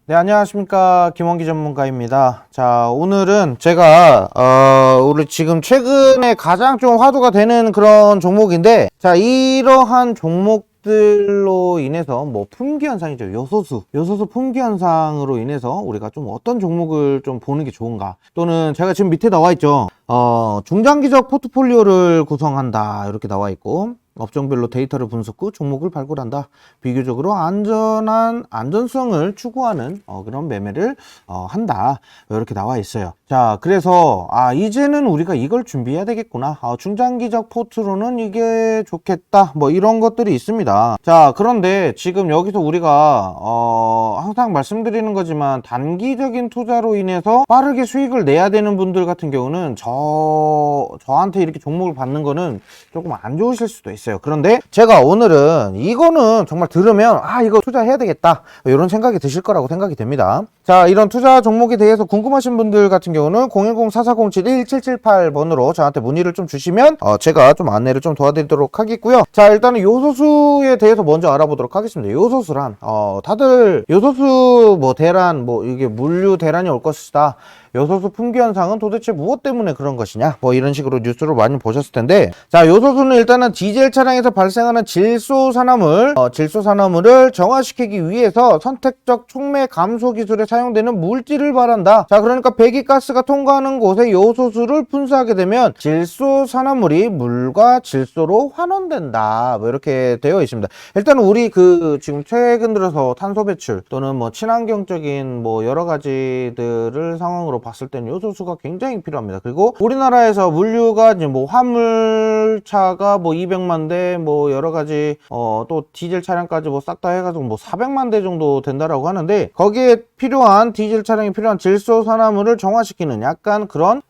네, 안녕하십니까. 김원기 전문가입니다. 자, 오늘은 제가, 우리 지금 최근에 가장 좀 화두가 되는 그런 종목인데, 자, 이러한 종목들로 인해서 뭐 품귀 현상이죠. 요소수 품귀 현상으로 인해서 우리가 좀 어떤 종목을 좀 보는 게 좋은가. 또는 제가 지금 밑에 나와 있죠. 중장기적 포트폴리오를 구성한다. 이렇게 나와 있고, 업종별로 데이터를 분석 후 종목을 발굴한다. 비교적으로 안전성을 추구하는 그런 매매를 한다. 이렇게 나와 있어요. 자, 그래서 이제는 우리가 이걸 준비해야 되겠구나. 중장기적 포트로는 이게 좋겠다. 뭐 이런 것들이 있습니다. 자, 그런데 지금 여기서 우리가 항상 말씀드리는 거지만 단기적인 투자로 인해서 빠르게 수익을 내야 되는 분들 같은 경우는 저한테 이렇게 종목을 받는 거는 조금 안 좋으실 수도 있어요. 그런데 제가 오늘은 이거는 정말 들으면 이거 투자해야 되겠다 이런 생각이 드실 거라고 생각이 됩니다. 자, 이런 투자 종목에 대해서 궁금하신 분들 같은 경우는 010-4407-1778번으로 저한테 문의를 좀 주시면 제가 좀 안내를 좀 도와드리도록 하겠고요. 자, 일단은 요소수에 대해서 먼저 알아보도록 하겠습니다. 요소수란 다들 요소수 뭐 대란 뭐 이게 물류 대란이 올 것이다. 요소수 품귀 현상은 도대체 무엇 때문에 그런 것이냐? 뭐 이런 식으로 뉴스로 많이 보셨을 텐데, 자, 요소수는 일단은 디젤 차량에서 발생하는 질소 산화물을 정화시키기 위해서 선택적 촉매 감소 기술에 사용되는 물질을 말한다. 자, 그러니까 배기가스가 통과하는 곳에 요소수를 분사하게 되면 질소 산화물이 물과 질소로 환원된다. 뭐 이렇게 되어 있습니다. 일단 우리 지금 최근 들어서 탄소 배출 또는 뭐 친환경적인 뭐 여러 가지들을 상황으로 봤을 때는 요소수가 굉장히 필요합니다. 그리고 우리나라에서 물류가 이제 뭐 화물차가 뭐 200만 대, 뭐 여러 가지 또 디젤 차량까지 뭐 싹 다 해가지고 뭐 400만 대 정도 된다라고 하는데, 거기에 필요한 디젤 차량에 필요한 질소 산화물을 정화시키는 약간 그런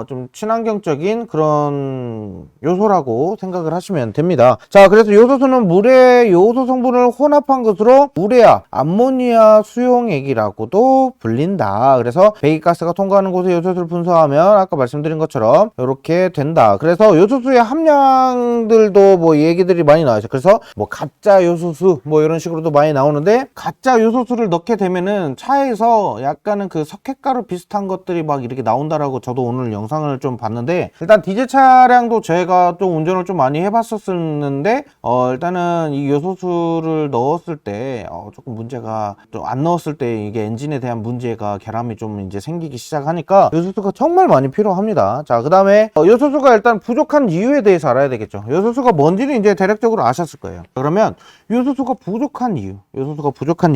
좀 친환경적인 그런 요소라고 생각을 하시면 됩니다. 자, 그래서 요소수는 물의 요소 성분을 혼합한 것으로 우레아, 암모니아 수용액이라고도 불린다. 그래서 배기가스가 통과하는 곳에 요소수를 분사하면 아까 말씀드린 것처럼 이렇게 된다. 그래서 요소수의 함량들도 뭐 얘기들이 많이 나와요. 그래서 뭐 가짜 요소수 뭐 이런 식으로도 많이 나오는데, 가짜 요소수를 넣게 되면은 차에서 약간은 그 석회가루 비슷한 것들이 막 이렇게 나온다라고 저도 오늘 영상을 좀 봤는데, 일단 디젤 차량도 제가 또 운전을 좀 많이 해봤었는데 일단은 이 요소수를 넣었을 때 조금 문제가, 좀 안 넣었을 때 이게 엔진에 대한 문제가 결함이 좀 이제 생기기 시작하니까 요소수가 정말 많이 필요합니다. 자, 그 다음에 요소수가 일단 부족한 이유에 대해서 알아야 되겠죠. 요소수가 뭔지는 이제 대략적으로 아셨을 거예요. 그러면 요소수가 부족한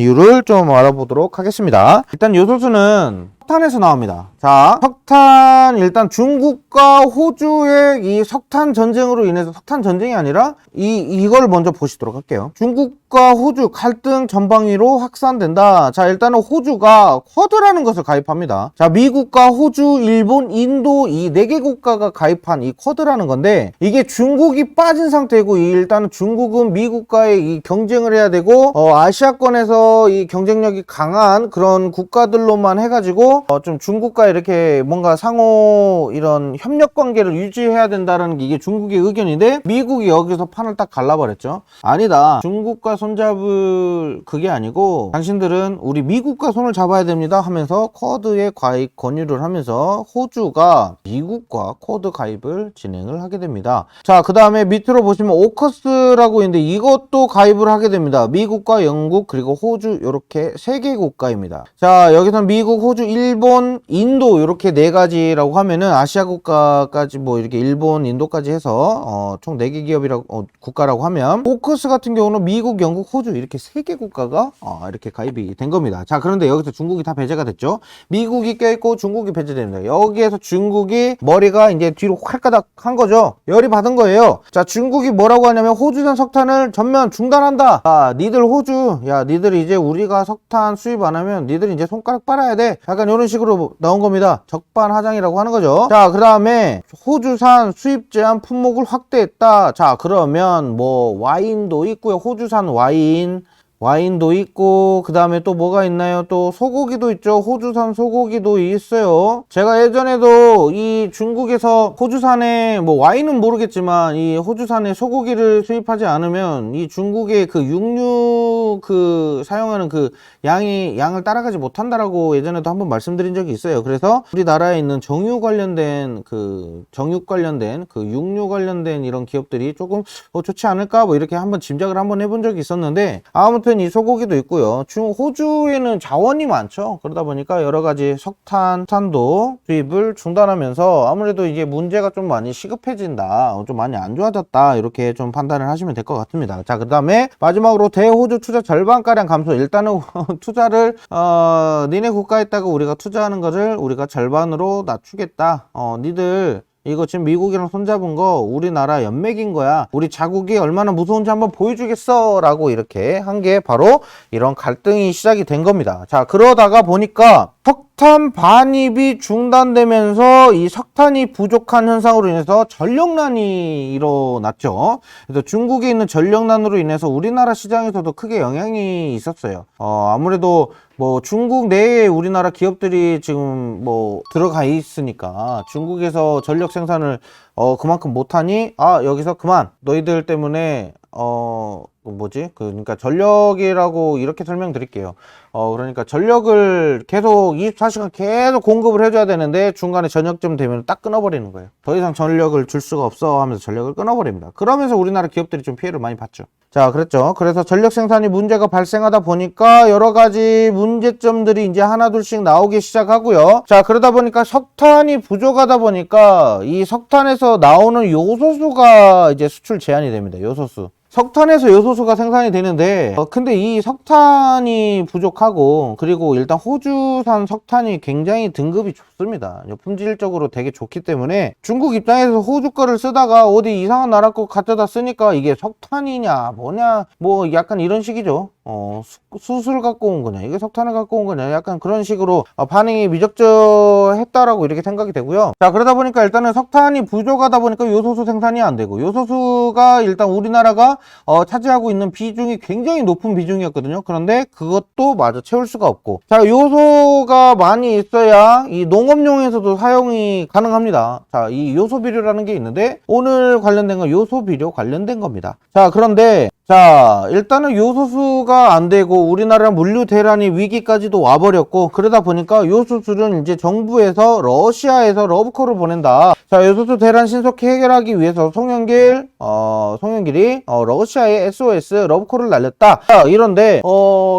이유를 좀 알아보도록 하겠습니다. 일단 요소수는 석탄에서 나옵니다. 자, 석탄, 일단 중국과 호주의 이 석탄 전쟁으로 인해서, 석탄 전쟁이 아니라 이걸 먼저 보시도록 할게요. 중국과 호주 갈등 전방위로 확산된다. 자, 일단은 호주가 쿼드라는 것을 가입합니다. 자, 미국과 호주, 일본, 인도 이 4개 국가가 가입한 이 쿼드라는 건데, 이게 중국이 빠진 상태고, 일단은 중국은 미국과의 이 경쟁을 해야 되고, 아시아권에서 이 경쟁력이 강한 그런 국가들로만 해가지고 좀 중국과 이렇게 뭔가 상호 이런 협력 관계를 유지해야 된다는 게 이게 중국의 의견인데, 미국이 여기서 판을 딱 갈라버렸죠. 아니다, 중국과 손잡을 그게 아니고 당신들은 우리 미국과 손을 잡아야 됩니다 하면서 쿼드에 가입 권유를 하면서 호주가 미국과 쿼드 가입을 진행을 하게 됩니다. 자, 그 다음에 밑으로 보시면 오커스라고 있는데, 이것도 가입을 하게 됩니다. 미국과 영국 그리고 호주 이렇게 3개 국가입니다. 자, 여기서 미국, 호주, 일본, 인도 이렇게 4가지라고 하면은 아시아 국가까지 뭐 이렇게 일본, 인도까지 해서 총 4개 기업이라고 국가라고 하면, 오커스 같은 경우는 미국, 영국, 호주 이렇게 3개 국가가 이렇게 가입이 된 겁니다. 자, 그런데 여기서 중국이 다 배제가 됐죠. 미국이 껴있고 중국이 배제됩니다. 여기에서 중국이 머리가 이제 뒤로 활가닥 한 거죠. 열이 받은 거예요. 자, 중국이 뭐라고 하냐면 호주산 석탄을 전면 중단한다. 니들 호주, 니들 이제 우리가 석탄 수입 안 하면 니들 이제 손가락 빨아야 돼. 약간 이런 식으로 나온 겁니다. 적반하장이라고 하는 거죠. 자, 그 다음에 호주산 수입 제한 품목을 확대했다. 자, 그러면 뭐 와인도 있고요. 호주산 와인, 와인도 있고, 그 다음에 또 뭐가 있나요? 또 소고기도 있죠. 호주산 소고기도 있어요. 제가 예전에도 이 중국에서 호주산에 뭐 와인은 모르겠지만 이 호주산에 소고기를 수입하지 않으면 이 중국의 그 육류 그 사용하는 그 양을 따라가지 못한다라고 예전에도 한번 말씀드린 적이 있어요. 그래서 우리나라에 있는 정육 관련된 그 육류 관련된 이런 기업들이 조금 좋지 않을까 뭐 이렇게 한번 짐작을 한번 해본 적이 있었는데, 아무튼 이 소고기도 있고요. 호주에는 자원이 많죠. 그러다 보니까 여러 가지 석탄도 수입을 중단하면서 아무래도 이게 문제가 좀 많이 시급해진다, 좀 많이 안 좋아졌다, 이렇게 좀 판단을 하시면 될 것 같습니다. 자, 그 다음에 마지막으로 대호주 투자 절반가량 감소. 일단은 투자를 니네 국가에다가 우리가 투자하는 것을 우리가 절반으로 낮추겠다. 니들 이거 지금 미국이랑 손잡은 거 우리나라 연맥인 거야. 우리 자국이 얼마나 무서운지 한번 보여주겠어 라고 이렇게 한 게 바로 이런 갈등이 시작이 된 겁니다. 자, 그러다가 보니까 석탄 반입이 중단되면서 이 석탄이 부족한 현상으로 인해서 전력난이 일어났죠. 그래서 중국에 있는 전력난으로 인해서 우리나라 시장에서도 크게 영향이 있었어요. 아무래도 뭐 중국 내에 우리나라 기업들이 지금 뭐 들어가 있으니까 중국에서 전력 생산을 그만큼 못하니 여기서 그만, 너희들 때문에 그러니까 전력이라고 이렇게 설명드릴게요. 그러니까 전력을 계속 24시간 계속 공급을 해줘야 되는데 중간에 저녁쯤 되면 딱 끊어버리는 거예요. 더 이상 전력을 줄 수가 없어 하면서 전력을 끊어버립니다. 그러면서 우리나라 기업들이 좀 피해를 많이 봤죠. 자, 그랬죠. 그래서 전력 생산이 문제가 발생하다 보니까 여러 가지 문제점들이 이제 하나둘씩 나오기 시작하고요. 자, 그러다 보니까 석탄이 부족하다 보니까 이 석탄에서 나오는 요소수가 이제 수출 제한이 됩니다. 요소수. 석탄에서 요소수가 생산이 되는데 근데 이 석탄이 부족하고, 그리고 일단 호주산 석탄이 굉장히 등급이 좋습니다. 품질적으로 되게 좋기 때문에 중국 입장에서 호주 거를 쓰다가 어디 이상한 나라 거 갖다 쓰니까 이게 석탄이냐 뭐냐 뭐 약간 이런 식이죠. 수수를 갖고 온 거냐, 이게 석탄을 갖고 온 거냐, 약간 그런 식으로 반응이 미적저했다라고 이렇게 생각이 되고요. 자, 그러다 보니까 일단은 석탄이 부족하다 보니까 요소수 생산이 안 되고, 요소수가 일단 우리나라가 차지하고 있는 비중이 굉장히 높은 비중이었거든요. 그런데 그것도 마저 채울 수가 없고, 자, 요소가 많이 있어야 이 농업용에서도 사용이 가능합니다. 자, 이 요소 비료라는 게 있는데 오늘 관련된 건 요소 비료 관련된 겁니다. 자, 그런데 일단은 요소수가 안 되고 우리나라 물류 대란이 위기까지도 와버렸고, 그러다 보니까 요소수는 이제 정부에서 러시아에서 러브콜을 보낸다. 자, 요소수 대란 신속히 해결하기 위해서 송영길이 러시아에 SOS 러브콜을 날렸다. 자, 이런데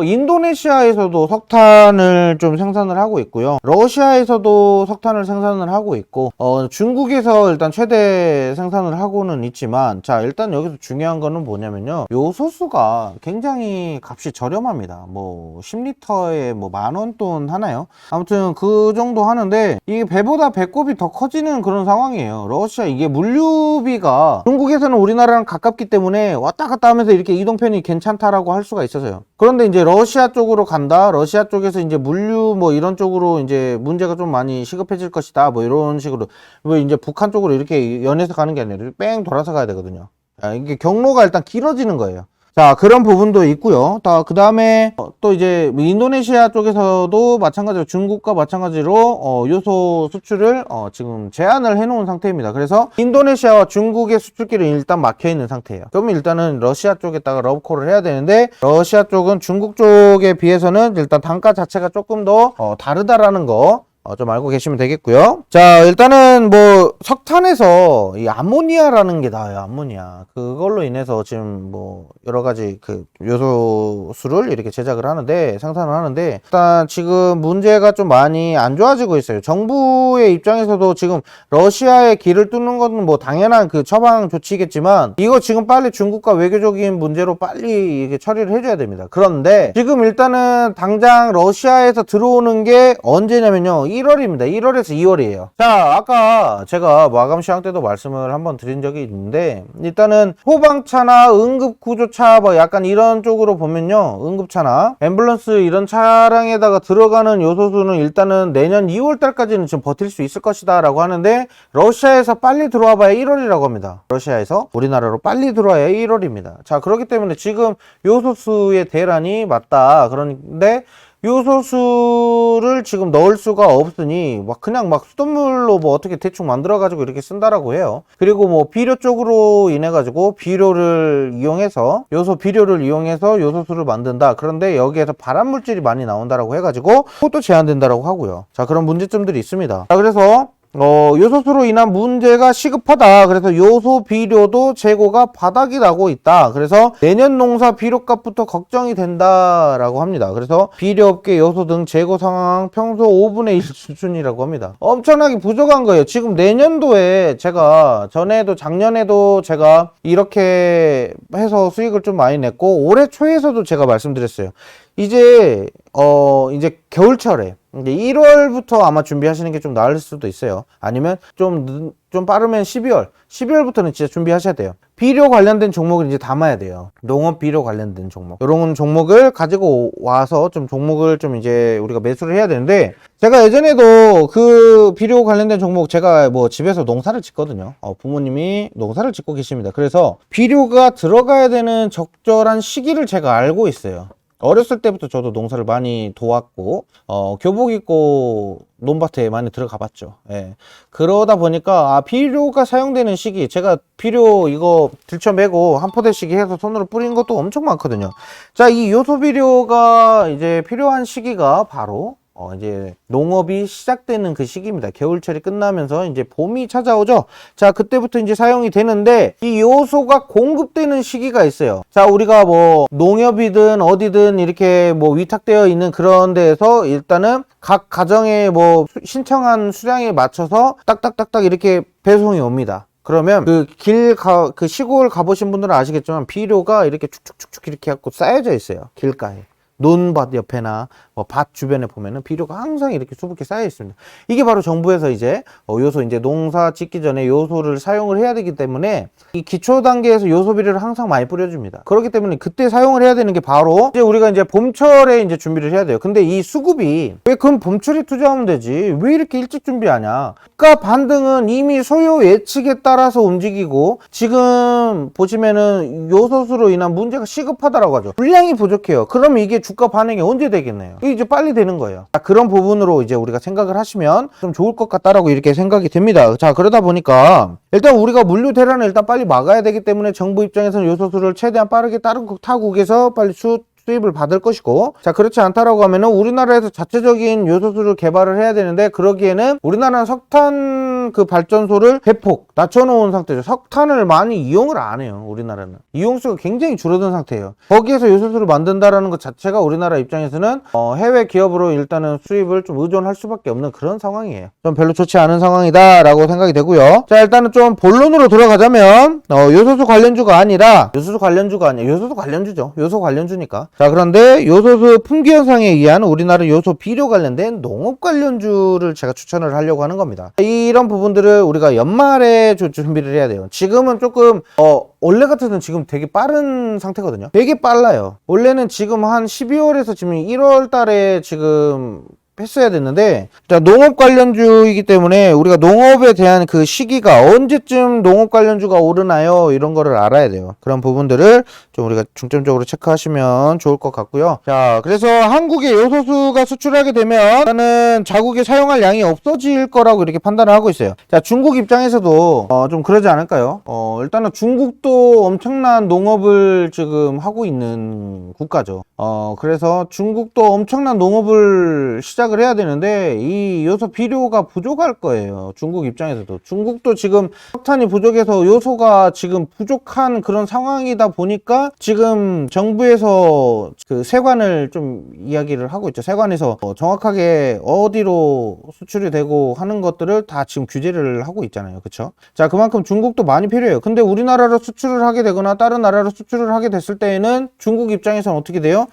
인도네시아에서도 석탄을 좀 생산을 하고 있고요. 러시아에서도 석탄을 생산을 하고 있고, 중국에서 일단 최대 생산을 하고는 있지만, 자, 일단 여기서 중요한 거는 뭐냐면요, 요소수가 굉장히 값이 저렴합니다. 뭐 10리터에 뭐 10,000원 돈 하나요? 아무튼 그 정도 하는데 이게 배보다 배꼽이 더 커지는 그런 상황이에요. 러시아, 이게 물류비가 중국에서는 우리나라랑 가깝기 때문에 왔다 갔다 하면서 이렇게 이동편이 괜찮다라고 할 수가 있어서요. 그런데 이제 러시아 쪽으로 간다, 러시아 쪽에서 이제 물류 뭐 이런 쪽으로 이제 문제가 좀 많이 시급해질 것이다, 뭐 이런 식으로, 왜 이제 북한 쪽으로 이렇게 연해서 가는 게 아니라 뺑 돌아서 가야 되거든요. 이게 경로가 일단 길어지는 거예요. 자, 그런 부분도 있고요. 그 다음에 또 이제 인도네시아 쪽에서도 마찬가지로 중국과 마찬가지로 요소 수출을 지금 제한을 해놓은 상태입니다. 그래서 인도네시아와 중국의 수출길은 일단 막혀 있는 상태예요. 그러면 일단은 러시아 쪽에다가 러브콜을 해야 되는데, 러시아 쪽은 중국 쪽에 비해서는 일단 단가 자체가 조금 더 다르다라는 거 좀 알고 계시면 되겠고요. 자, 일단은 뭐 석탄에서 이 암모니아라는 게 나와요. 암모니아. 그걸로 인해서 지금 뭐 여러 가지 그 요소수를 이렇게 제작을 하는데, 생산을 하는데, 일단 지금 문제가 좀 많이 안 좋아지고 있어요. 정부의 입장에서도 지금 러시아의 길을 뚫는 건 뭐 당연한 그 처방 조치겠지만, 이거 지금 빨리 중국과 외교적인 문제로 빨리 이게 처리를 해줘야 됩니다. 그런데 지금 일단은 당장 러시아에서 들어오는 게 언제냐면요, 1월입니다. 1월에서 2월이에요. 자, 아까 제가 마감 시황 때도 말씀을 한번 드린 적이 있는데, 일단은 소방차나 응급구조차 뭐 약간 이런 쪽으로 보면요, 응급차나 앰뷸런스 이런 차량에다가 들어가는 요소수는 일단은 내년 2월 달까지는 좀 버틸 수 있을 것이다 라고 하는데, 러시아에서 빨리 들어와 봐야 1월이라고 합니다. 러시아에서 우리나라로 빨리 들어와야 1월입니다. 자, 그렇기 때문에 지금 요소수의 대란이 맞다. 그런데 요소수를 지금 넣을 수가 없으니 그냥 수돗물로 뭐 어떻게 대충 만들어 가지고 이렇게 쓴다라고 해요. 그리고 뭐 비료 쪽으로 인해 가지고 비료를 이용해서 요소수를 만든다. 그런데 여기에서 발암 물질이 많이 나온다라고 해 가지고 그것도 제한된다라고 하고요. 자, 그런 문제점들이 있습니다. 자, 그래서 요소수로 인한 문제가 시급하다. 그래서 요소 비료도 재고가 바닥이 나고 있다. 그래서 내년 농사 비료값부터 걱정이 된다라고 합니다. 그래서 비료업계 요소 등 재고 상황 평소 5분의 1 수준이라고 합니다. 엄청나게 부족한 거예요. 지금 내년도에 제가 작년에도 제가 이렇게 해서 수익을 좀 많이 냈고, 올해 초에서도 제가 말씀드렸어요. 이제 겨울철에 이제 1월부터 아마 준비하시는 게 좀 나을 수도 있어요. 아니면 좀 빠르면 12월부터는 진짜 준비하셔야 돼요. 비료 관련된 종목을 이제 담아야 돼요. 농업 비료 관련된 종목. 이런 종목을 가지고 와서 종목을 이제 우리가 매수를 해야 되는데, 제가 예전에도 그 비료 관련된 종목 제가 뭐 집에서 농사를 짓거든요. 부모님이 농사를 짓고 계십니다. 그래서 비료가 들어가야 되는 적절한 시기를 제가 알고 있어요. 어렸을 때부터 저도 농사를 많이 도왔고, 교복 입고 논밭에 많이 들어가 봤죠. 예. 그러다 보니까, 비료가 사용되는 시기, 제가 비료 이거 들쳐매고 한 포대씩 해서 손으로 뿌린 것도 엄청 많거든요. 자, 이 요소 비료가 이제 필요한 시기가 바로 이제 농업이 시작되는 그 시기입니다. 겨울철이 끝나면서 이제 봄이 찾아오죠. 자, 그때부터 이제 사용이 되는데, 이 요소가 공급되는 시기가 있어요. 자, 우리가 뭐 농협이든 어디든 이렇게 뭐 위탁되어 있는 그런 데에서 일단은 각 가정에 뭐 신청한 수량에 맞춰서 딱딱딱딱 이렇게 배송이 옵니다. 그러면 그 시골 가보신 분들은 아시겠지만 비료가 이렇게 축축축축 이렇게 갖고 쌓여져 있어요. 길가에. 논밭 옆에나 밭 주변에 보면은 비료가 항상 이렇게 수북히 쌓여 있습니다. 이게 바로 정부에서 이제 요소, 이제 농사 짓기 전에 요소를 사용을 해야 되기 때문에 이 기초 단계에서 요소 비료를 항상 많이 뿌려줍니다. 그렇기 때문에 그때 사용을 해야 되는 게 바로 이제 우리가 이제 봄철에 이제 준비를 해야 돼요. 근데 이 수급이 왜 그럼 봄철에 투자하면 되지? 왜 이렇게 일찍 준비하냐? 주가 반등은 이미 소요 예측에 따라서 움직이고, 지금 보시면은 요소수로 인한 문제가 시급하다라고 하죠. 물량이 부족해요. 그럼 이게 주가 반응이 언제 되겠네요. 이게 이제 빨리 되는 거예요. 그런 부분으로 이제 우리가 생각을 하시면 좀 좋을 것 같다라고 이렇게 생각이 됩니다. 자, 그러다 보니까 일단 우리가 물류 대란을 일단 빨리 막아야 되기 때문에 정부 입장에서는 요소수를 최대한 빠르게 다른 타국에서 빨리 수입을 받을 것이고, 자, 그렇지 않다라고 하면은 우리나라에서 자체적인 요소수를 개발을 해야 되는데, 그러기에는 우리나라는 석탄 그 발전소를 대폭 낮춰놓은 상태죠. 석탄을 많이 이용을 안 해요. 우리나라는 이용수가 굉장히 줄어든 상태예요. 거기에서 요소수를 만든다라는 것 자체가 우리나라 입장에서는 해외 기업으로 일단은 수입을 좀 의존할 수밖에 없는 그런 상황이에요. 좀 별로 좋지 않은 상황이다 라고 생각이 되고요. 자, 일단은 좀 본론으로 들어가자면 요소수 관련주가 아니라 요소수 관련주죠. 요소 관련주니까. 자, 그런데 요소수 품귀 현상에 의한 우리나라 요소 비료 관련된 농업 관련주를 제가 추천을 하려고 하는 겁니다. 이런 부분들을 우리가 연말에 준비를 해야 돼요. 지금은 조금 원래 같아서는 지금 되게 빠른 상태거든요. 되게 빨라요. 원래는 지금 한 12월에서 지금 1월 달에 지금 했어야 됐는데, 자, 농업 관련주이기 때문에 우리가 농업에 대한 그 시기가 언제쯤 농업 관련주가 오르나요? 이런 거를 알아야 돼요. 그런 부분들을 좀 우리가 중점적으로 체크하시면 좋을 것 같고요. 자, 그래서 한국의 요소수가 수출하게 되면 일단은 자국에 사용할 양이 없어질 거라고 이렇게 판단을 하고 있어요. 자, 중국 입장에서도 좀 그러지 않을까요? 일단은 중국도 엄청난 농업을 지금 하고 있는 국가죠. 그래서 중국도 엄청난 농업을 시작을 해야 되는데, 이 요소 비료가 부족할 거예요. 중국 입장에서도. 중국도 지금 석탄이 부족해서 요소가 지금 부족한 그런 상황이다 보니까 지금 정부에서 그 세관을 좀 이야기를 하고 있죠. 세관에서 정확하게 어디로 수출이 되고 하는 것들을 다 지금 규제를 하고 있잖아요. 그쵸? 자, 그만큼 중국도 많이 필요해요. 근데 우리나라로 수출을 하게 되거나 다른 나라로 수출을 하게 됐을 때에는 중국 입장에서는 어떻게 돼요?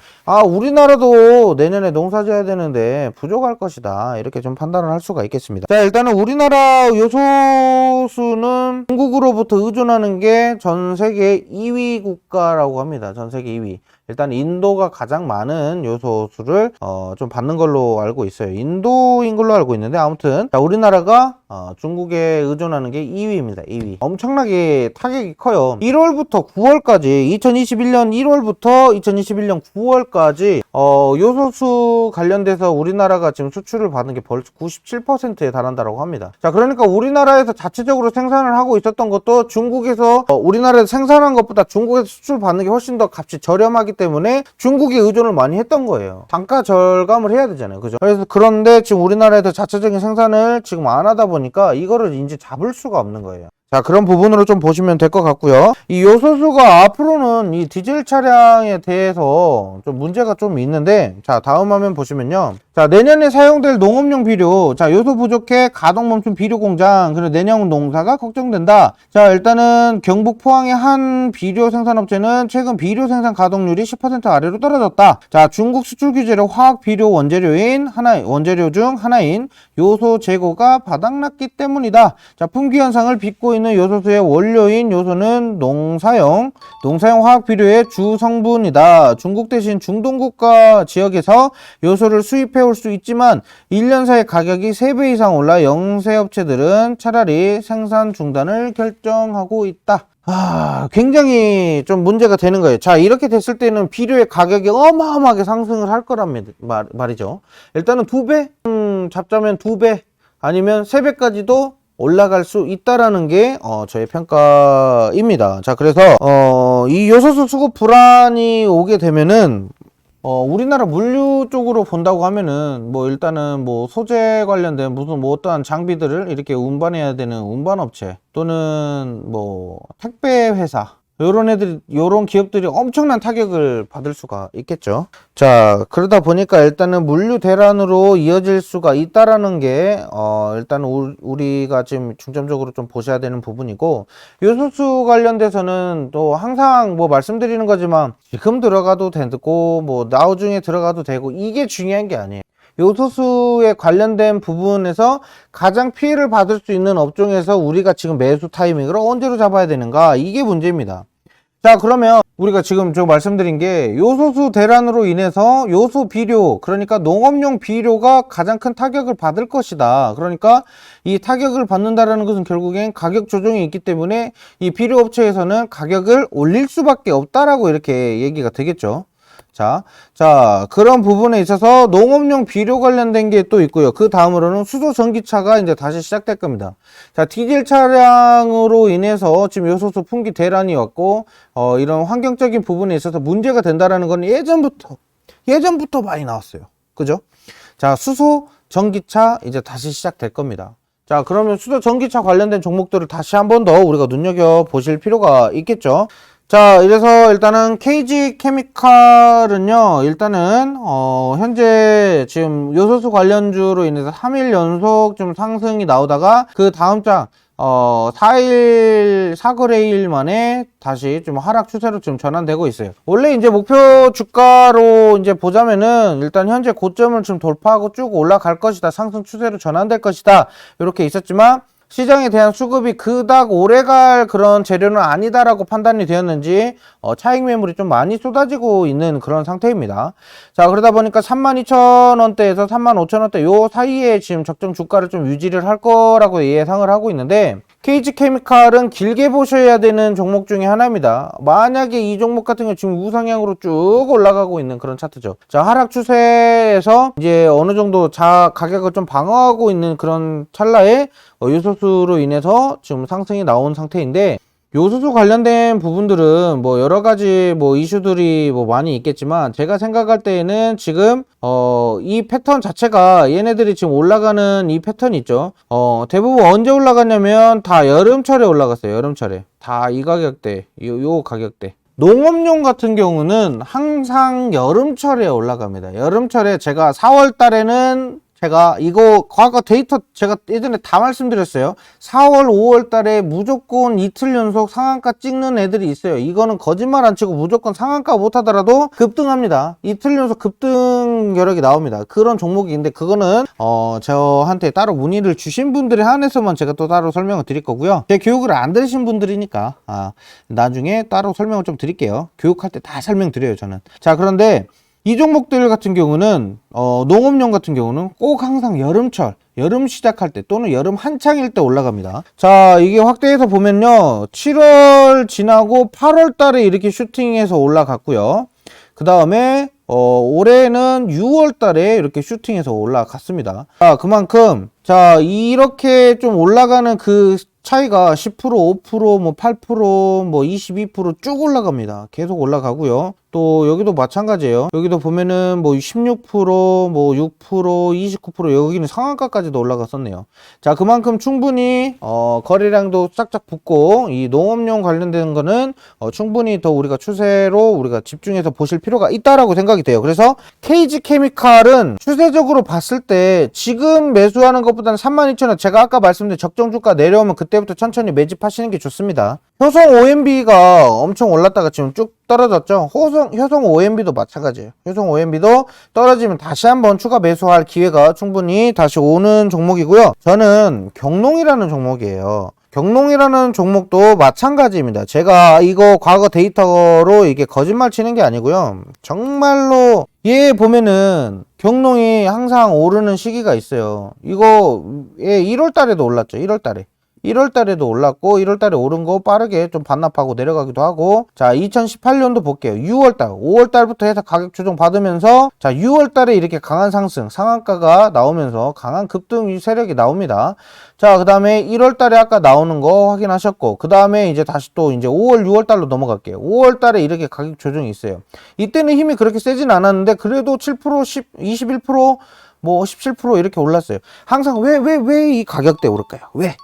우리나라도 내년에 농사 지어야 되는데 부족할 것이다. 이렇게 좀 판단을 할 수가 있겠습니다. 자, 일단은 우리나라 요소수는 중국으로부터 의존하는 게 전 세계 2위 국가라고 합니다. 전 세계 2위. 일단 인도가 가장 많은 요소수를 좀 받는 걸로 알고 있어요. 인도인 걸로 알고 있는데, 아무튼 자, 우리나라가 중국에 의존하는 게 2위입니다. 2위. 엄청나게 타격이 커요. 1월부터 9월까지 2021년 1월부터 2021년 9월까지 요소수 관련돼서 우리나라가 지금 수출을 받은 게 벌써 97%에 달한다고 합니다. 자, 그러니까 우리나라에서 자체적으로 생산을 하고 있었던 것도 중국에서 우리나라에서 생산한 것보다 중국에서 수출 받는 게 훨씬 더 값이 저렴하기 때문에 중국에 의존을 많이 했던 거예요. 단가 절감을 해야 되잖아요. 그죠? 그래서 그런데 지금 우리나라에서 자체적인 생산을 지금 안 하다 보니까 이거를 이제 잡을 수가 없는 거예요. 자, 그런 부분으로 좀 보시면 될 것 같고요. 이 요소수가 앞으로는 이 디젤 차량에 대해서 좀 문제가 좀 있는데, 자, 다음 화면 보시면요. 자, 내년에 사용될 농업용 비료, 자, 요소 부족해 가동 멈춤 비료 공장, 그리고 내년 농사가 걱정된다. 자, 일단은 경북 포항의 한 비료 생산업체는 최근 비료 생산 가동률이 10% 아래로 떨어졌다. 자, 중국 수출 규제로 화학 비료 원재료 중 하나인 요소 재고가 바닥났기 때문이다. 자, 품귀 현상을 빚고 있는 요소수의 원료인 요소는 농사용 화학 비료의 주 성분이다. 중국 대신 중동 국가 지역에서 요소를 수입해 올 수 있지만 1년 사이 가격이 3배 이상 올라 영세업체들은 차라리 생산 중단을 결정하고 있다. 굉장히 좀 문제가 되는 거예요. 자, 이렇게 됐을 때는 비료의 가격이 어마어마하게 상승을 할 거란 말이죠. 일단은 2배? 잡자면 2배 아니면 3배까지도 올라갈 수 있다라는 게 저의 평가입니다. 자, 그래서 이 요소수 수급 불안이 오게 되면은 우리나라 물류 쪽으로 본다고 하면은 뭐 일단은 뭐 소재 관련된 무슨 뭐 어떠한 장비들을 이렇게 운반해야 되는 운반업체 또는 뭐 택배 회사, 요런 기업들이 엄청난 타격을 받을 수가 있겠죠. 자, 그러다 보니까 일단은 물류 대란으로 이어질 수가 있다라는 게 일단은 우리가 지금 중점적으로 좀 보셔야 되는 부분이고, 요소수 관련돼서는 또 항상 뭐 말씀드리는 거지만 지금 들어가도 되고 뭐 나중에 들어가도 되고 이게 중요한 게 아니에요. 요소수에 관련된 부분에서 가장 피해를 받을 수 있는 업종에서 우리가 지금 매수 타이밍을 언제로 잡아야 되는가, 이게 문제입니다. 자, 그러면 우리가 지금 저 말씀드린 게 요소수 대란으로 인해서 요소 비료, 그러니까 농업용 비료가 가장 큰 타격을 받을 것이다. 그러니까 이 타격을 받는다라는 것은 결국엔 가격 조정이 있기 때문에 이 비료 업체에서는 가격을 올릴 수밖에 없다라고 이렇게 얘기가 되겠죠. 자, 그런 부분에 있어서 농업용 비료 관련된 게 또 있고요. 그 다음으로는 수소 전기차가 이제 다시 시작될 겁니다. 자, 디젤 차량으로 인해서 지금 요소수 품귀 대란이 왔고, 이런 환경적인 부분에 있어서 문제가 된다라는 건 예전부터 많이 나왔어요. 그죠? 자, 수소 전기차 이제 다시 시작될 겁니다. 자, 그러면 수소 전기차 관련된 종목들을 다시 한 번 더 우리가 눈여겨보실 필요가 있겠죠. 자, 이래서 일단은 KG 케미칼은요, 일단은 현재 지금 요소수 관련주로 인해서 3일 연속 좀 상승이 나오다가 그 다음 장 4거래일 만에 다시 좀 하락 추세로 좀 전환되고 있어요. 원래 이제 목표 주가로 이제 보자면은 일단 현재 고점을 좀 돌파하고 쭉 올라갈 것이다, 상승 추세로 전환될 것이다, 이렇게 있었지만 시장에 대한 수급이 그닥 오래갈 그런 재료는 아니다라고 판단이 되었는지 차익 매물이 좀 많이 쏟아지고 있는 그런 상태입니다. 자, 그러다 보니까 32,000원대에서 35,000원대 요 사이에 지금 적정 주가를 좀 유지를 할 거라고 예상을 하고 있는데, KG케미칼은 길게 보셔야 되는 종목 중에 하나입니다. 만약에 이 종목 같은 경우 지금 우상향으로 쭉 올라가고 있는 그런 차트죠. 자, 하락 추세에서 이제 어느 정도 가격을 좀 방어하고 있는 그런 찰나에 요소수로 인해서 지금 상승이 나온 상태인데, 요소수 관련된 부분들은 뭐 여러 가지 뭐 이슈들이 뭐 많이 있겠지만, 제가 생각할 때에는 지금 이 패턴 자체가 얘네들이 지금 올라가는 이 패턴이 있죠. 대부분 언제 올라갔냐면 다 여름철에 올라갔어요. 여름철에 다 이 가격대, 요 가격대. 농업용 같은 경우는 항상 여름철에 올라갑니다. 여름철에 제가 4월 달에는 제가 이거 과거 데이터 제가 예전에 다 말씀드렸어요. 4월 5월 달에 무조건 이틀 연속 상한가 찍는 애들이 있어요. 이거는 거짓말 안 치고 무조건 상한가 못 하더라도 급등합니다. 이틀 연속 급등 여력이 나옵니다. 그런 종목인데 그거는 저한테 따로 문의를 주신 분들에 한해서만 제가 또 따로 설명을 드릴 거고요. 제 교육을 안 들으신 분들이니까 나중에 따로 설명을 좀 드릴게요. 교육할 때 다 설명드려요, 저는. 자, 그런데 이 종목들 같은 경우는 농업용 같은 경우는 꼭 항상 여름철, 여름 시작할 때 또는 여름 한창일 때 올라갑니다. 자, 이게 확대해서 보면요, 7월 지나고 8월 달에 이렇게 슈팅해서 올라갔고요. 그 다음에 올해는 6월 달에 이렇게 슈팅해서 올라갔습니다. 자, 그만큼 자, 이렇게 좀 올라가는 그 차이가 10%, 5%, 뭐 8%, 뭐 22%쭉 올라갑니다. 계속 올라가고요. 또 여기도 마찬가지예요. 여기도 보면은 뭐 16%, 뭐 6%, 29% 여기는 상한가까지도 올라갔었네요. 자, 그만큼 충분히 거래량도 싹싹 붙고 이 농업용 관련된 거는 충분히 더 우리가 추세로 우리가 집중해서 보실 필요가 있다라고 생각이 돼요. 그래서 KG 케미칼은 추세적으로 봤을 때 지금 매수하는 것보다는 32,000원, 제가 아까 말씀드린 적정 주가 내려오면 그때부터 천천히 매집하시는 게 좋습니다. 효성 OMB가 엄청 올랐다가 지금 쭉 떨어졌죠. 효성 OMB도 마찬가지예요. 효성 OMB도 떨어지면 다시 한번 추가 매수할 기회가 충분히 다시 오는 종목이고요. 저는 경농이라는 종목이에요. 경농이라는 종목도 마찬가지입니다. 제가 이거 과거 데이터로 이게 거짓말 치는 게 아니고요. 정말로 얘 보면은 경농이 항상 오르는 시기가 있어요. 이거 1월 달에도 올랐죠. 1월 달에. 1월 달에도 올랐고 1월 달에 오른 거 빠르게 좀 반납하고 내려가기도 하고, 자 2018년도 볼게요. 6월 달, 5월 달부터 해서 가격 조정 받으면서 자 6월 달에 이렇게 강한 상승, 상한가가 나오면서 강한 급등 세력이 나옵니다. 자, 그 다음에 1월 달에 아까 나오는 거 확인하셨고, 그 다음에 이제 다시 또 이제 5월, 6월 달로 넘어갈게요. 5월 달에 이렇게 가격 조정이 있어요. 이때는 힘이 그렇게 세진 않았는데 그래도 7%, 10, 21%, 뭐 17% 이렇게 올랐어요. 항상 왜 이 가격대 오를까요? 왜?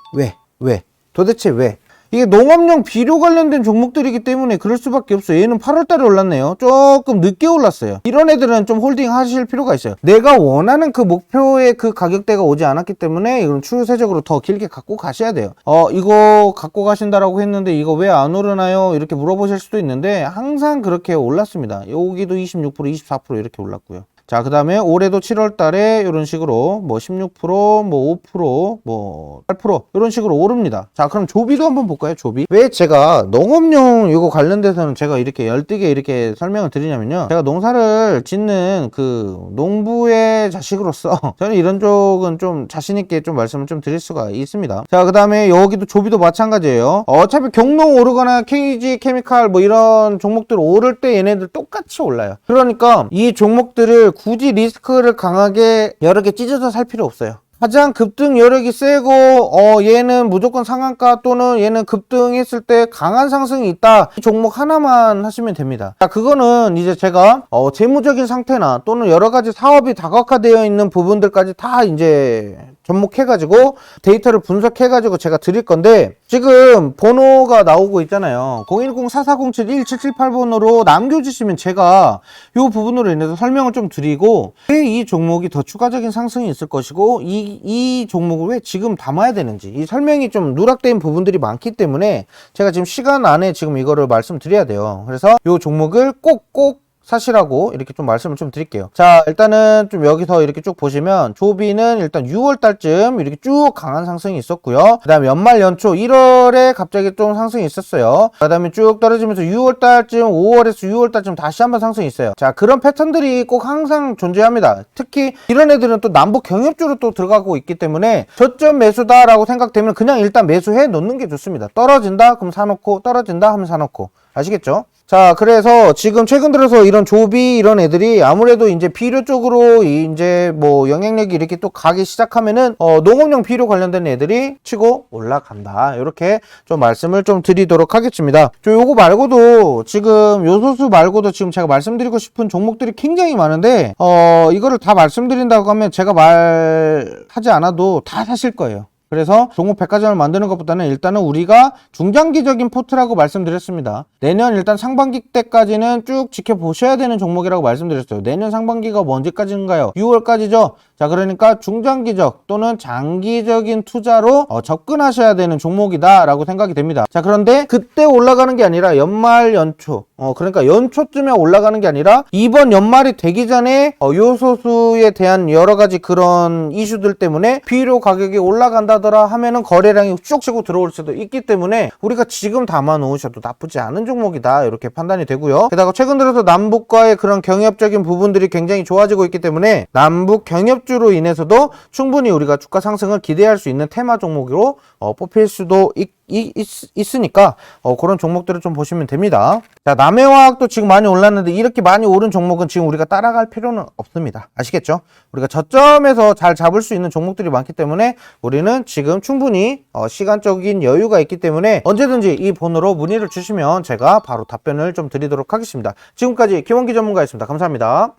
도대체 왜? 이게 농업용 비료 관련된 종목들이기 때문에 그럴 수밖에 없어요. 얘는 8월 달에 올랐네요. 조금 늦게 올랐어요. 이런 애들은 좀 홀딩 하실 필요가 있어요. 내가 원하는 그 목표의 그 가격대가 오지 않았기 때문에 이건 추세적으로 더 길게 갖고 가셔야 돼요. 이거 갖고 가신다라고 했는데 이거 왜 안 오르나요? 이렇게 물어보실 수도 있는데 항상 그렇게 올랐습니다. 여기도 26%, 24% 이렇게 올랐고요. 자, 그 다음에 올해도 7월 달에 이런 식으로 뭐 16%, 뭐 5%, 뭐 8% 이런 식으로 오릅니다. 자, 그럼 조비도 한번 볼까요? 조비. 왜 제가 농업용 이거 관련돼서는 제가 이렇게 열띠게 이렇게 설명을 드리냐면요. 제가 농사를 짓는 그 농부의 자식으로서 저는 이런 쪽은 좀 자신있게 좀 말씀을 좀 드릴 수가 있습니다. 자, 그 다음에 여기도 조비도 마찬가지예요. 어차피 경농 오르거나 KG 케미칼 뭐 이런 종목들 오를 때 얘네들 똑같이 올라요. 그러니까 이 종목들을 굳이 리스크를 강하게 여러 개 찢어서 살 필요 없어요. 가장 급등 여력이 세고 얘는 무조건 상한가 또는 얘는 급등했을 때 강한 상승이 있다, 이 종목 하나만 하시면 됩니다. 자, 그거는 이제 제가 재무적인 상태나 또는 여러 가지 사업이 다각화되어 있는 부분들까지 다 이제 접목해가지고 데이터를 분석해가지고 제가 드릴 건데, 지금 번호가 나오고 있잖아요. 010-4407-1778번으로 남겨주시면 제가 이 부분으로 인해서 설명을 좀 드리고 왜 이 종목이 더 추가적인 상승이 있을 것이고 이 종목을 왜 지금 담아야 되는지, 이 설명이 좀 누락된 부분들이 많기 때문에 제가 지금 시간 안에 지금 이거를 말씀드려야 돼요. 그래서 이 종목을 꼭 사시라고 이렇게 좀 말씀을 좀 드릴게요. 자, 일단은 좀 여기서 이렇게 쭉 보시면 조비는 일단 6월 달쯤 이렇게 쭉 강한 상승이 있었고요. 그 다음에 연말 연초 1월에 갑자기 좀 상승이 있었어요. 그 다음에 쭉 떨어지면서 6월 달쯤, 5월에서 6월 달쯤 다시 한번 상승이 있어요. 자, 그런 패턴들이 꼭 항상 존재합니다. 특히 이런 애들은 또 남북 경협주로 또 들어가고 있기 때문에 저점 매수다라고 생각되면 그냥 일단 매수해 놓는 게 좋습니다. 떨어진다? 그럼 사놓고, 떨어진다? 하면 사놓고. 아시겠죠? 자, 그래서 지금 최근 들어서 이런 조비 이런 애들이 아무래도 이제 비료 쪽으로 이제 뭐 영향력이 이렇게 또 가기 시작하면은 농업용 비료 관련된 애들이 치고 올라간다, 이렇게 좀 말씀을 좀 드리도록 하겠습니다. 저 요거 말고도 지금 요소수 말고도 지금 제가 말씀드리고 싶은 종목들이 굉장히 많은데 이거를 다 말씀드린다고 하면 제가 말하지 않아도 다 사실 거예요. 그래서 종목 백화점을 만드는 것보다는 일단은 우리가 중장기적인 포트라고 말씀드렸습니다. 내년 일단 상반기 때까지는 쭉 지켜보셔야 되는 종목이라고 말씀드렸어요. 내년 상반기가 뭐 언제까지인가요? 6월까지죠. 자, 그러니까 중장기적 또는 장기적인 투자로 접근하셔야 되는 종목이다 라고 생각이 됩니다. 자, 그런데 그때 올라가는 게 아니라 연말 연초, 그러니까 연초쯤에 올라가는 게 아니라 이번 연말이 되기 전에 요소수에 대한 여러 가지 그런 이슈들 때문에 비료 가격이 올라간다더라 하면은 거래량이 쭉 치고 들어올 수도 있기 때문에 우리가 지금 담아 놓으셔도 나쁘지 않은 종목이다 이렇게 판단이 되고요. 게다가 최근 들어서 남북과의 그런 경협적인 부분들이 굉장히 좋아지고 있기 때문에 남북 경협주로 인해서도 충분히 우리가 주가 상승을 기대할 수 있는 테마 종목으로 뽑힐 수도 있으니까 그런 종목들을 좀 보시면 됩니다. 자, 남해화학도 지금 많이 올랐는데 이렇게 많이 오른 종목은 지금 우리가 따라갈 필요는 없습니다. 아시겠죠? 우리가 저점에서 잘 잡을 수 있는 종목들이 많기 때문에 우리는 지금 충분히 시간적인 여유가 있기 때문에 언제든지 이 번호로 문의를 주시면 제가 바로 답변을 좀 드리도록 하겠습니다. 지금까지 김원기 전문가였습니다. 감사합니다.